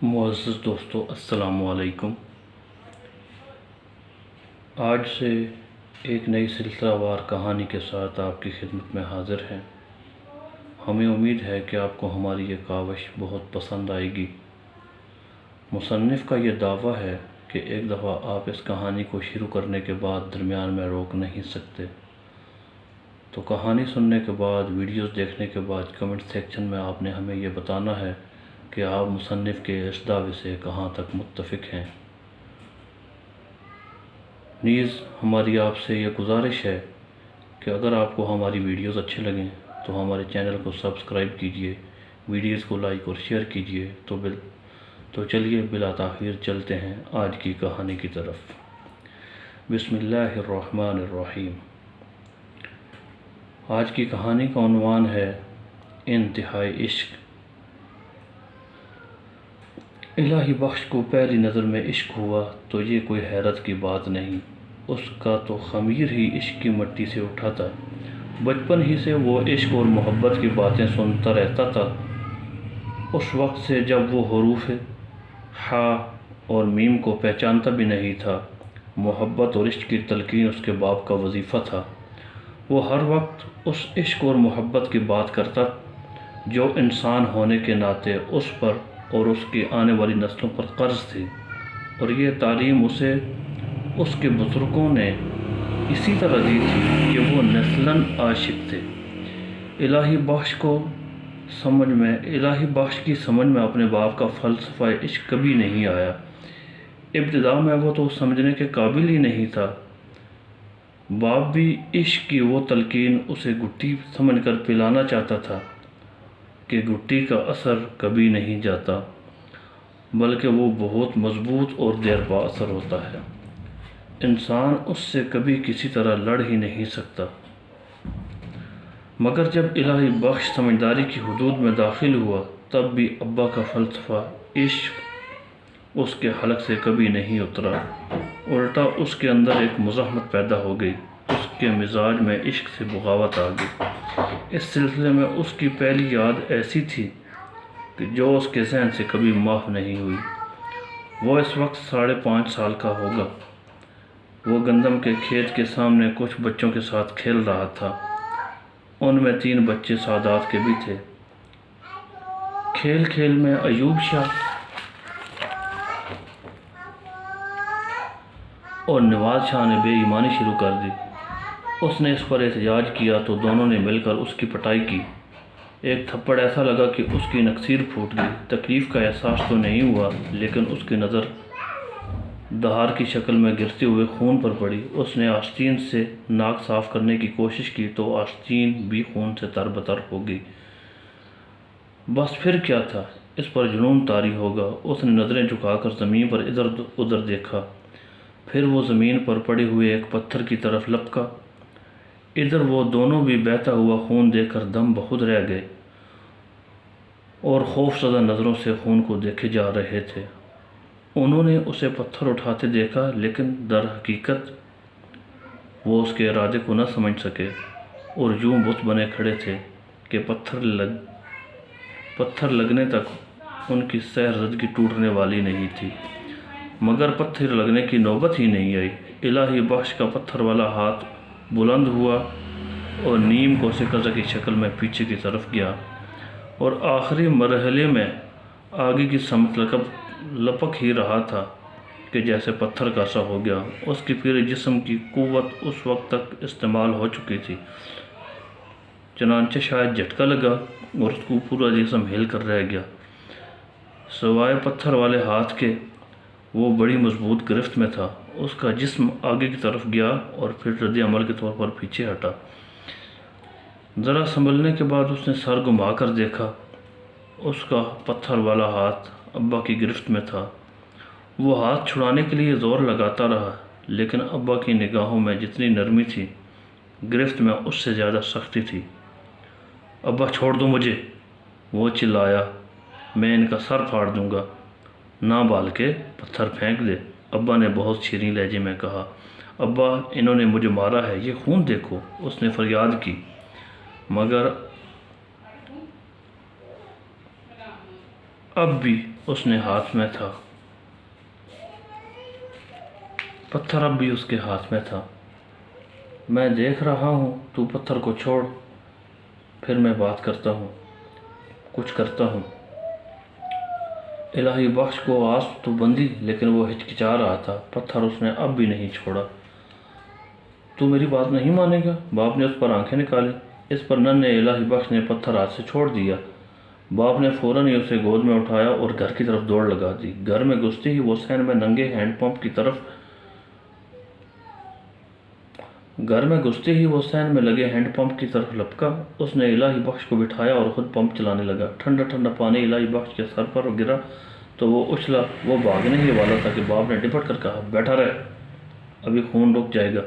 معزز دوستو السلام علیکم۔ آج سے ایک نئی سلسلہ وار کہانی کے ساتھ آپ کی خدمت میں حاضر ہیں۔ ہمیں امید ہے کہ آپ کو ہماری یہ کاوش بہت پسند آئے گی۔ مصنف کا یہ دعویٰ ہے کہ ایک دفعہ آپ اس کہانی کو شروع کرنے کے بعد درمیان میں روک نہیں سکتے، تو کہانی سننے کے بعد، ویڈیوز دیکھنے کے بعد کمنٹ سیکشن میں آپ نے ہمیں یہ بتانا ہے کہ آپ مصنف کے اس دعوے سے کہاں تک متفق ہیں۔ نیز ہماری آپ سے یہ گزارش ہے کہ اگر آپ کو ہماری ویڈیوز اچھے لگیں تو ہمارے چینل کو سبسکرائب کیجئے، ویڈیوز کو لائک اور شیئر کیجئے۔ تو چلیے بلا تاخیر چلتے ہیں آج کی کہانی کی طرف۔ بسم اللہ الرحمن الرحیم۔ آج کی کہانی کا عنوان ہے انتہائی عشق۔ الہی بخش کو پہلی نظر میں عشق ہوا تو یہ کوئی حیرت کی بات نہیں، اس کا تو خمیر ہی عشق کی مٹی سے اٹھا تھا۔ بچپن ہی سے وہ عشق اور محبت کی باتیں سنتا رہتا تھا۔ اس وقت سے جب وہ حروف ح اور میم کو پہچانتا بھی نہیں تھا، محبت اور عشق کی تلقین اس کے باپ کا وظیفہ تھا۔ وہ ہر وقت اس عشق اور محبت کی بات کرتا جو انسان ہونے کے ناطے اس پر اور اس کی آنے والی نسلوں پر قرض تھی، اور یہ تعلیم اسے اس کے بزرگوں نے اسی طرح دی تھی کہ وہ نسلاً عاشق تھے۔ الہی بخش کی سمجھ میں اپنے باپ کا فلسفہ عشق کبھی نہیں آیا۔ ابتدا میں وہ تو سمجھنے کے قابل ہی نہیں تھا۔ باپ بھی عشق کی وہ تلقین اسے گٹی سمجھ کر پلانا چاہتا تھا کہ گٹی کا اثر کبھی نہیں جاتا، بلکہ وہ بہت مضبوط اور دیر پا اثر ہوتا ہے۔ انسان اس سے کبھی کسی طرح لڑ ہی نہیں سکتا۔ مگر جب الہی بخش سمجھداری کی حدود میں داخل ہوا، تب بھی ابا کا فلسفہ عشق اس کے حلق سے کبھی نہیں اترا۔ الٹا اس کے اندر ایک مزاحمت پیدا ہو گئی، اس کے مزاج میں عشق سے بغاوت آ گئی۔ اس سلسلے میں اس کی پہلی یاد ایسی تھی کہ جو اس کے ذہن سے کبھی معاف نہیں ہوئی۔ وہ اس وقت 5.5 سال کا ہوگا۔ وہ گندم کے کھیت کے سامنے کچھ بچوں کے ساتھ کھیل رہا تھا۔ ان میں 3 بچے سعادات کے بھی تھے۔ کھیل کھیل میں ایوب شاہ اور نواز شاہ نے بے ایمانی شروع کر دی۔ اس نے اس پر احتجاج کیا تو دونوں نے مل کر اس کی پٹائی کی۔ ایک تھپڑ ایسا لگا کہ اس کی نکسیر پھوٹ گئی۔ تکلیف کا احساس تو نہیں ہوا، لیکن اس کی نظر دہار کی شکل میں گرتے ہوئے خون پر پڑی۔ اس نے آستین سے ناک صاف کرنے کی کوشش کی تو آستین بھی خون سے تر بتر ہو گئی۔ بس پھر کیا تھا، اس پر جنون طاری ہوگا۔ اس نے نظریں جھکا کر زمین پر ادھر ادھر دیکھا، پھر وہ زمین پر پڑے ہوئے ایک پتھر کی طرف لپکا۔ ادھر وہ دونوں بھی بہتا ہوا خون دیکھ کر دم بخود رہ گئے اور خوف زدہ نظروں سے خون کو دیکھے جا رہے تھے۔ انہوں نے اسے پتھر اٹھاتے دیکھا، لیکن در حقیقت وہ اس کے ارادے کو نہ سمجھ سکے اور یوں بت بنے کھڑے تھے کہ پتھر لگنے تک ان کی سہرزدگی ٹوٹنے والی نہیں تھی۔ مگر پتھر لگنے کی نوبت ہی نہیں آئی۔ الہی بخش کا پتھر والا ہاتھ بلند ہوا اور نیم کوسے قزح کی شکل میں پیچھے کی طرف گیا، اور آخری مرحلے میں آگے کی سمت لپک ہی رہا تھا کہ جیسے پتھر کا سا ہو گیا۔ اس کے پورے جسم کی قوت اس وقت تک استعمال ہو چکی تھی، چنانچہ شاید جھٹکا لگا اور اس کو پورا جسم ہل کر رہ گیا۔ سوائے پتھر والے ہاتھ کے وہ بڑی مضبوط گرفت میں تھا۔ اس کا جسم آگے کی طرف گیا اور پھر رد عمل کے طور پر پیچھے ہٹا۔ ذرا سنبھلنے کے بعد اس نے سر گھما کر دیکھا۔ اس کا پتھر والا ہاتھ ابا کی گرفت میں تھا۔ وہ ہاتھ چھڑانے کے لیے زور لگاتا رہا، لیکن ابا کی نگاہوں میں جتنی نرمی تھی، گرفت میں اس سے زیادہ سختی تھی۔ ابا چھوڑ دو مجھے، وہ چلایا، میں ان کا سر پھاڑ دوں گا۔ نہ بال کے پتھر پھینک دے، ابا نے بہت شیریں لہجے میں کہا۔ ابا، انہوں نے مجھے مارا ہے، یہ خون دیکھو، اس نے فریاد کی۔ مگر اب بھی اس نے ہاتھ میں تھا، پتھر اب بھی اس کے ہاتھ میں تھا۔ میں دیکھ رہا ہوں، تو پتھر کو چھوڑ، پھر میں بات کرتا ہوں، کچھ کرتا ہوں۔ الہی بخش کو آس تو بندی، لیکن وہ ہچکچا رہا تھا۔ پتھر اس نے اب بھی نہیں چھوڑا۔ تو میری بات نہیں مانے گا؟ باپ نے اس پر آنکھیں نکالی۔ اس پر ننھے الہی بخش نے پتھر ہاتھ سے چھوڑ دیا۔ باپ نے فوراً ہی اسے گود میں اٹھایا اور گھر کی طرف دوڑ لگا دی۔ گھر میں گھستے ہی وہ صحن میں ننگے ہینڈ پمپ لگے ہینڈ پمپ کی طرف لپکا۔ اس نے الہی بخش کو بٹھایا اور خود پمپ چلانے لگا۔ ٹھنڈا ٹھنڈا پانی الہی بخش کے سر پر گرا تو وہ اچھلا۔ وہ بھاگنے ہی والا تھا کہ باپ نے ڈپٹ کر کہا، بیٹھا رہ، ابھی خون رک جائے گا۔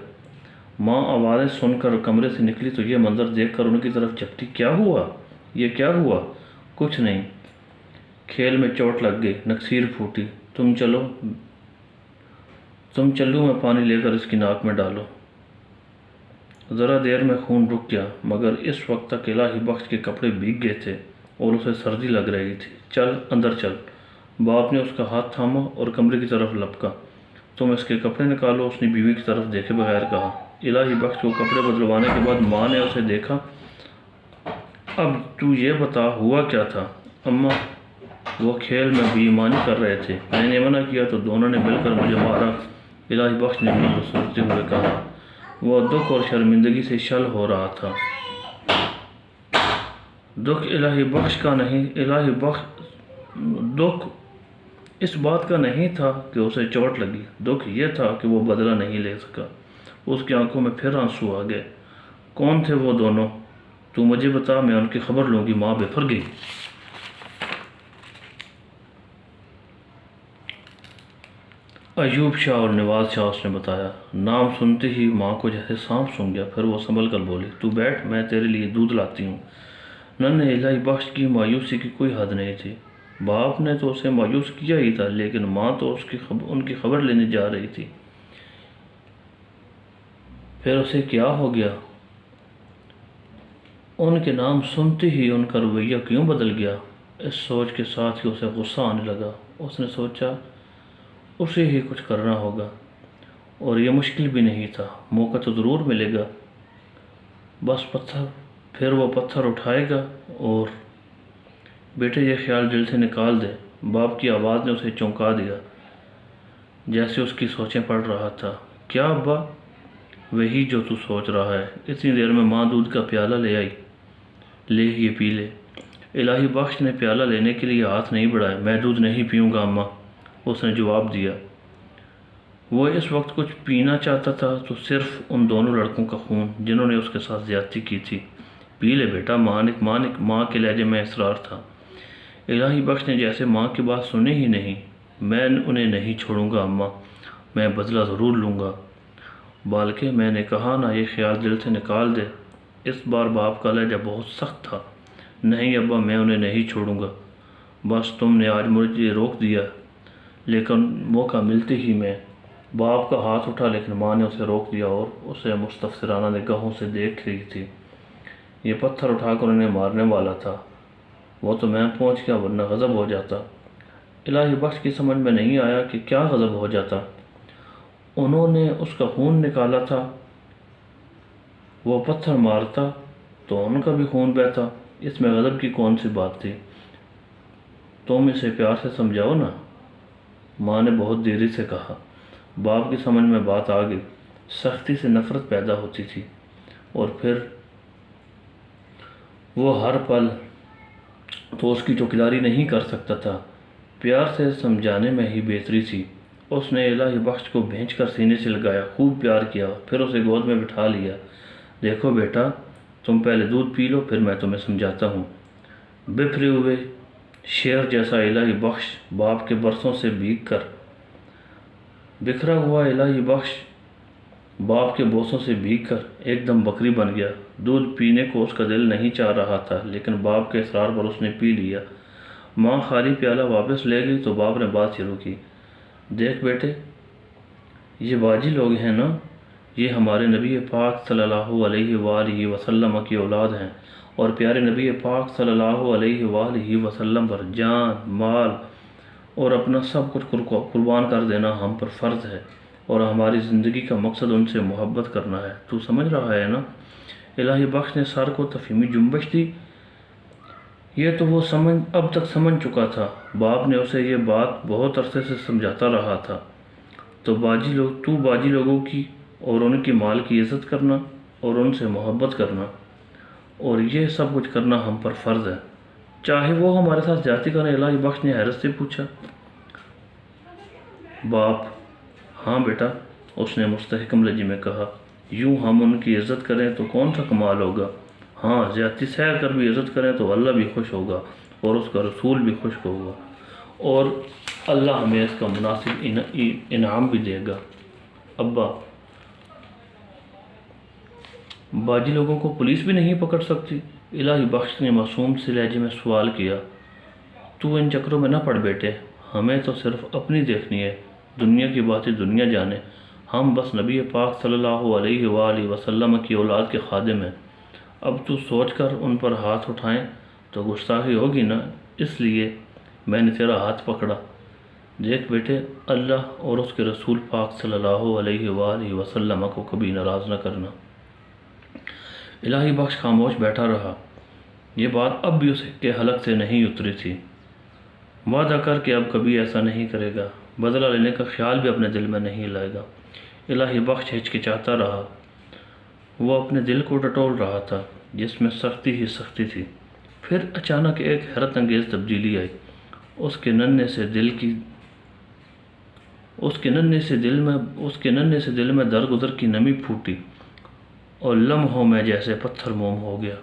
ماں آوازیں سن کر کمرے سے نکلی تو یہ منظر دیکھ کر ان کی طرف جھپٹی۔ کیا ہوا؟ یہ کیا ہوا؟ کچھ نہیں، کھیل میں چوٹ لگ گئی، نکسیر پھوٹی۔ تم چلو، میں پانی لے کر اس کی ناک میں ڈالو۔ ذرا دیر میں خون رک گیا، مگر اس وقت تک الہی بخش کے کپڑے بھیگ گئے تھے اور اسے سردی لگ رہی تھی۔ چل اندر چل۔ باپ نے اس کا ہاتھ تھاما اور کمرے کی طرف لپکا۔ تم اس کے کپڑے نکالو، اس نے بیوی کی طرف دیکھے بغیر کہا۔ الہی بخش کو کپڑے بدلوانے کے بعد ماں نے اسے دیکھا۔ اب تو یہ بتا، ہوا کیا تھا؟ اماں، وہ کھیل میں بے ایمانی کر رہے تھے، میں نے منع کیا تو دونوں نے مل کر مجھے مارا، الہی بخش نے منہ سوچتے ہوئے کہا۔ وہ دکھ اور شرمندگی سے شل ہو رہا تھا۔ دکھ الہی بخش کا نہیں، دکھ اس بات کا نہیں تھا کہ اسے چوٹ لگی، دکھ یہ تھا کہ وہ بدلہ نہیں لے سکا۔ اس کی آنکھوں میں پھر آنسو آ گئے۔ کون تھے وہ دونوں؟ تو مجھے بتا، میں ان کی خبر لوں گی۔ ماں بفر گئی۔ ایوب شاہ اور نواز شاہ، اس نے بتایا۔ نام سنتے ہی ماں کو جیسے سانپ سونگھ گیا، پھر وہ سنبھل کر بولی، تو بیٹھ، میں تیرے لیے دودھ لاتی ہوں۔ ننھے الہی بخش کی مایوسی کی کوئی حد نہیں تھی۔ باپ نے تو اسے مایوس کیا ہی تھا، لیکن ماں تو ان کی خبر لینے جا رہی تھی۔ پھر اسے کیا ہو گیا؟ ان کے نام سنتے ہی ان کا رویہ کیوں بدل گیا؟ اس سوچ کے ساتھ ہی اسے غصہ آنے لگا۔ اس نے سوچا اسے ہی کچھ کرنا ہوگا، اور یہ مشکل بھی نہیں تھا، موقع تو ضرور ملے گا۔ بس پھر وہ پتھر اٹھائے گا اور بیٹے یہ خیال دل سے نکال دے۔ باپ کی آواز نے اسے چونکا دیا، جیسے اس کی سوچیں پڑھ رہا تھا۔ کیا ابا؟ وہی جو تو سوچ رہا ہے۔ اتنی دیر میں ماں دودھ کا پیالہ لے آئی۔ لے یہ پی لے۔ الہی بخش نے پیالہ لینے کے لیے ہاتھ نہیں بڑھایا۔ میں دودھ نہیں پیوں گا اماں، اس نے جواب دیا۔ وہ اس وقت کچھ پینا چاہتا تھا تو صرف ان دونوں لڑکوں کا خون جنہوں نے اس کے ساتھ زیادتی کی تھی۔ پی لے بیٹا، مانک، ماں کے لہجے میں اصرار تھا۔ الہی بخش نے جیسے ماں کی بات سنی ہی نہیں۔ میں انہیں نہیں چھوڑوں گا اماں، میں بدلہ ضرور لوں گا۔ بالکہ میں نے کہا نا، یہ خیال دل سے نکال دے۔ اس بار باپ کا لہجہ بہت سخت تھا۔ نہیں ابا، میں انہیں نہیں چھوڑوں گا۔ بس تم نے آج مجھے روک دیا، لیکن موقع ملتے ہی میں۔ باپ کا ہاتھ اٹھا، لیکن ماں نے اسے روک دیا اور اسے مستفسرانہ نگاہوں سے دیکھ رہی تھی۔ یہ پتھر اٹھا کر انہیں مارنے والا تھا، وہ تو میں پہنچ گیا، ورنہ غضب ہو جاتا۔ الہی بخش کی سمجھ میں نہیں آیا کہ کیا غضب ہو جاتا۔ انہوں نے اس کا خون نکالا تھا، وہ پتھر مارتا تو ان کا بھی خون بہتا، اس میں غضب کی کون سی بات تھی؟ تم اسے پیار سے سمجھاؤ نا، ماں نے بہت دیری سے کہا۔ باپ کی سمجھ میں بات آ گئی۔ سختی سے نفرت پیدا ہوتی تھی، اور پھر وہ ہر پل تو اس کی چوکیداری نہیں کر سکتا تھا۔ پیار سے سمجھانے میں ہی بہتری تھی۔ اس نے الہی بخش کو بھینچ کر سینے سے لگایا، خوب پیار کیا، پھر اسے گود میں بٹھا لیا۔ دیکھو بیٹا، تم پہلے دودھ پی لو، پھر میں تمہیں سمجھاتا ہوں۔ بکھرے ہوئے شیر جیسا الہی بخش باپ کے برسوں سے بکھرا ہوا الہی بخش باپ کے بوسوں سے بھیگ کر ایک دم بکری بن گیا۔ دودھ پینے کو اس کا دل نہیں چاہ رہا تھا، لیکن باپ کے اصرار پر اس نے پی لیا۔ ماں خالی پیالہ واپس لے گئی تو باپ نے بات شروع کی۔ دیکھ بیٹے، یہ باجی لوگ ہیں نا، یہ ہمارے نبی پاک صلی اللہ علیہ وآلہ وسلم کی اولاد ہیں اور پیارے نبی پاک صلی اللہ علیہ وآلہ وسلم پر جان، مال اور اپنا سب کچھ قربان کر دینا ہم پر فرض ہے، اور ہماری زندگی کا مقصد ان سے محبت کرنا ہے۔ تو سمجھ رہا ہے نا؟ الہی بخش نے سر کو تفہیمی جنبش دی۔ یہ تو وہ اب تک سمجھ چکا تھا۔ باپ نے اسے یہ بات بہت عرصے سے سمجھاتا رہا تھا۔ تو باجی لوگوں کی اور ان کی مال کی عزت کرنا اور ان سے محبت کرنا اور یہ سب کچھ کرنا ہم پر فرض ہے، چاہے وہ ہمارے ساتھ زیادتی کریں۔ الہی بخش نے حیرت سے پوچھا۔ باپ: ہاں بیٹا، اس نے مستحکم لہجے میں کہا، یوں ہم ان کی عزت کریں تو کون سا کمال ہوگا؟ ہاں، زیادتی سہ کر بھی عزت کریں تو اللہ بھی خوش ہوگا اور اس کا رسول بھی خوش ہوگا اور اللہ ہمیں اس کا مناسب انعام بھی دے گا۔ ابا: باجی لوگوں کو پولیس بھی نہیں پکڑ سکتی؟ الہی بخش نے معصوم سے لہجے میں سوال کیا۔ تو ان چکروں میں نہ پڑ بیٹے، ہمیں تو صرف اپنی دیکھنی ہے، دنیا کی باتیں دنیا جانے۔ ہم بس نبی پاک صلی اللہ علیہ وآلہ وسلم کی اولاد کے خادم ہیں۔ اب تو سوچ کر ان پر ہاتھ اٹھائیں تو گستاخی ہوگی نا، اس لیے میں نے تیرا ہاتھ پکڑا۔ دیکھ بیٹے، اللہ اور اس کے رسول پاک صلی اللہ علیہ وآلہ وسلم کو کبھی ناراض نہ کرنا۔ الہی بخش خاموش بیٹھا رہا۔ یہ بات اب بھی اس کے حلق سے نہیں اتری تھی۔ وعدہ کر کہ اب کبھی ایسا نہیں کرے گا، بدلہ لینے کا خیال بھی اپنے دل میں نہیں لائے گا۔ الہی بخش ہچکچاتا رہا۔ وہ اپنے دل کو ٹٹول رہا تھا جس میں سختی ہی سختی تھی۔ پھر اچانک ایک حیرت انگیز تبدیلی آئی۔ اس کے ننھے سے دل میں درگزر کی نمی پھوٹی اور لمحوں میں جیسے پتھر موم ہو گیا۔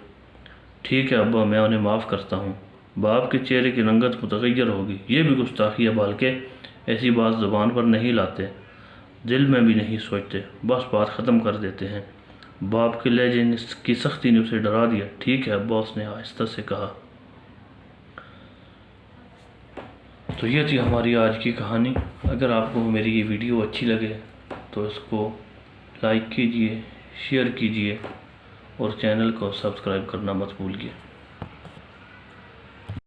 ٹھیک ہے ابا، میں انہیں معاف کرتا ہوں۔ باپ کے چہرے کی رنگت متغیر ہوگی۔ یہ بھی گستاخی ہے، بلکہ ایسی بات زبان پر نہیں لاتے، دل میں بھی نہیں سوچتے، بس بات ختم کر دیتے ہیں۔ باپ کے لہجے کی سختی نے اسے ڈرا دیا۔ ٹھیک ہے ابا، اس نے آہستہ سے کہا۔ تو یہ تھی ہماری آج کی کہانی۔ اگر آپ کو میری یہ ویڈیو اچھی لگے تو اس کو لائک کیجئے، شیئر کیجئے اور چینل کو سبسکرائب کرنا مت بھولیے۔